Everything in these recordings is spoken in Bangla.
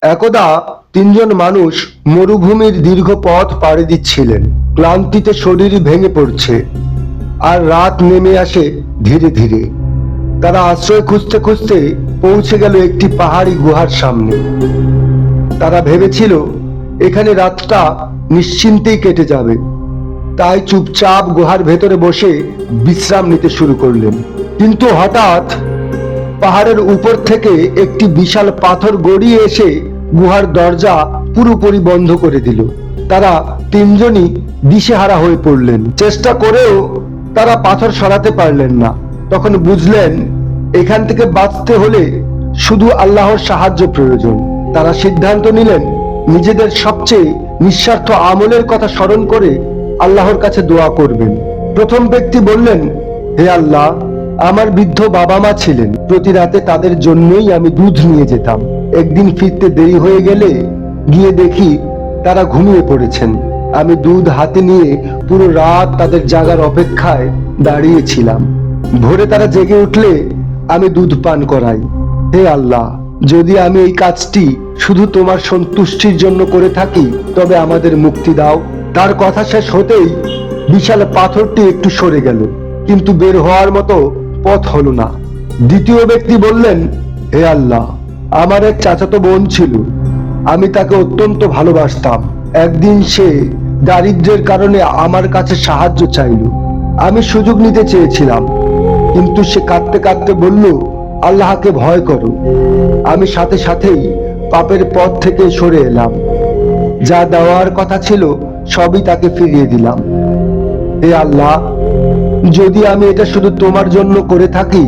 একদা তিনজন মানুষ মরুভূমির দীর্ঘ পথ পাড়ি দিচ্ছিলেন। ক্লান্তিতে শরীর ভেঙে পড়ছে আর রাত নেমে আসে ধীরে ধীরে। তারা আশ্রয় খুঁজতে খুঁজতে পৌঁছে গেল একটি পাহাড়ি গুহার সামনে। তারা ভেবেছিল এখানে রাতটা নিশ্চিন্তেই কেটে যাবে, তাই চুপচাপ গুহার ভেতরে বসে বিশ্রাম নিতে শুরু করলেন। কিন্তু হঠাৎ পাহাড়ের উপর থেকে একটি বিশাল পাথর গড়িয়ে এসে গুহার দরজা পুরোপুরি বন্ধ করে দিল। তারা তিনজনই দিশেহারা হয়ে পড়লেন। চেষ্টা করেও তারা পাথর সরাতে পারলেন না। তখন বুঝলেন এখান থেকে বাঁচতে হলে শুধু আল্লাহর সাহায্য প্রয়োজন। তারা সিদ্ধান্ত নিলেন নিজেদের সবচেয়ে নিঃস্বার্থ আমলের কথা স্মরণ করে আল্লাহর কাছে দোয়া করবেন। প্রথম ব্যক্তি বললেন, হে আল্লাহ, আমার বৃদ্ধ বাবা মা ছিলেন। প্রতি রাতে তাদের জন্যই আমি দুধ নিয়ে যেতাম। একদিন ফিরতে দেরি হয়ে গেলে গিয়ে দেখি তারা ঘুমিয়ে পড়েছেন। আমি দুধ হাতে নিয়ে পুরো রাত তাদের জাগার অপেক্ষায় দাঁড়িয়েছিলাম। ভোরে তারা জেগে উঠলে আমি দুধ পান করাই। হে আল্লাহ, যদি আমি এই কাজটি শুধু তোমার সন্তুষ্টির জন্য করে থাকি তবে আমাদের মুক্তি দাও। তার কথা শেষ হতেই বিশাল পাথরটি একটু সরে গেল, কিন্তু বের হওয়ার মতো পথ হলো না। দ্বিতীয় ব্যক্তি বললেন, হে আল্লাহ, আমার এক চাচাতো বোন ছিল। আমি তাকে অত্যন্ত ভালোবাসতাম। একদিন সে দারিদ্র্যের কারণে আমার কাছে সাহায্য চাইল। আমি সুযোগ নিতে চেয়েছিলাম, কিন্তু সে কাঁদতে কাঁদতে বলল, আল্লাহকে ভয় করো। আমি সাথে সাথেই পাপের পথ থেকে সরে এলাম। যা দেওয়ার কথা ছিল সবই তাকে ফিরিয়ে দিলাম। হে আল্লাহ, যদি আমি এটা শুধু তোমার জন্য করে থাকি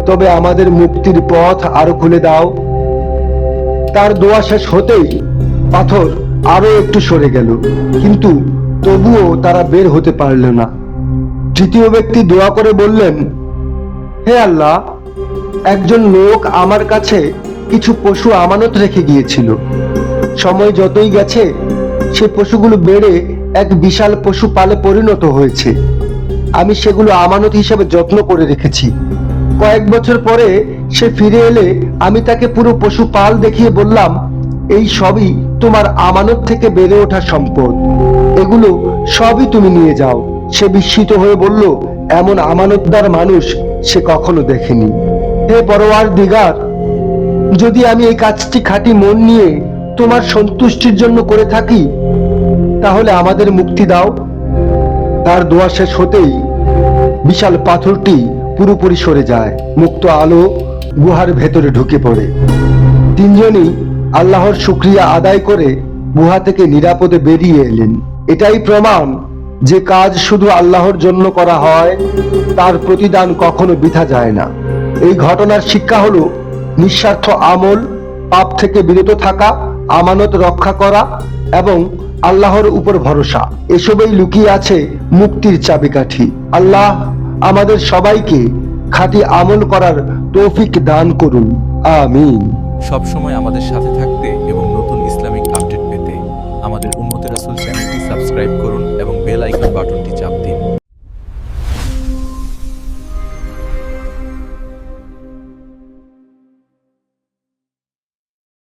তবে আমাদের মুক্তির পথ আরো খুলে দাও। তার দোয়া শেষ হতেই পাথর আরো একটু সরে গেল, কিন্তু তবুও তারা বের হতে পারল না। তৃতীয় ব্যক্তি দোয়া করে বললেন, হে আল্লাহ, একজন লোক আমার কাছে কিছু পশু আমানত রেখে গিয়েছিল। সময় যতই গেছে সে পশুগুলো বেড়ে এক বিশাল পশু পালে পরিণত হয়েছে। আমি সেগুলো আমানত হিসেবে যত্ন করে রেখেছি। কয়েক বছর পরে সে ফিরে এলে আমি তাকে পুরো পশু পাল দেখিয়ে বললাম, এই সবই তোমার আমানত থেকে বেড়ে ওঠা সম্পদ, এগুলো সবই তুমি নিয়ে যাও। সে বিস্মিত হয়ে বলল, এমন আমানতদার মানুষ সে কখনো দেখেনি। হে পরওয়ারদিগার, যদি আমি এই কাজটি খাঁটি মন নিয়ে তোমার সন্তুষ্টির জন্য করে থাকি তাহলে আমাদের মুক্তি দাও। তার দোয়া শেষ হতেই বিশাল পাথরটি পুরোপুরি সরে যায়। মুক্ত আলো গুহার ভেতরে ঢুকে পড়ে। তিনজনই আল্লাহর শুকরিয়া আদায় করে গুহা থেকে নিরাপদে বেরিয়ে এলেন। এটাই প্রমাণ যে কাজ শুধু আল্লাহর জন্য করা হয় তার প্রতিদান কখনো বৃথা যায় না। এই ঘটনার শিক্ষা হলো নিঃস্বার্থ আমল, পাপ থেকে বিরত থাকা, আমানত রক্ষা করা এবং আল্লাহর উপর ভরসা। এসবেই লুকিয়ে আছে মুক্তির চাবিকাঠি। আল্লাহ আমাদের সবাইকে খাঁটি আমল করার তৌফিক দান করুন। আমিন। সবসময় আমাদের সাথে থাকতে এবং নতুন ইসলামিক আপডেট পেতে আমাদের উম্মতে রাসূল চ্যানেলটি সাবস্ক্রাইব করুন এবং বেল আইকন বাটনটি চাপ দিন।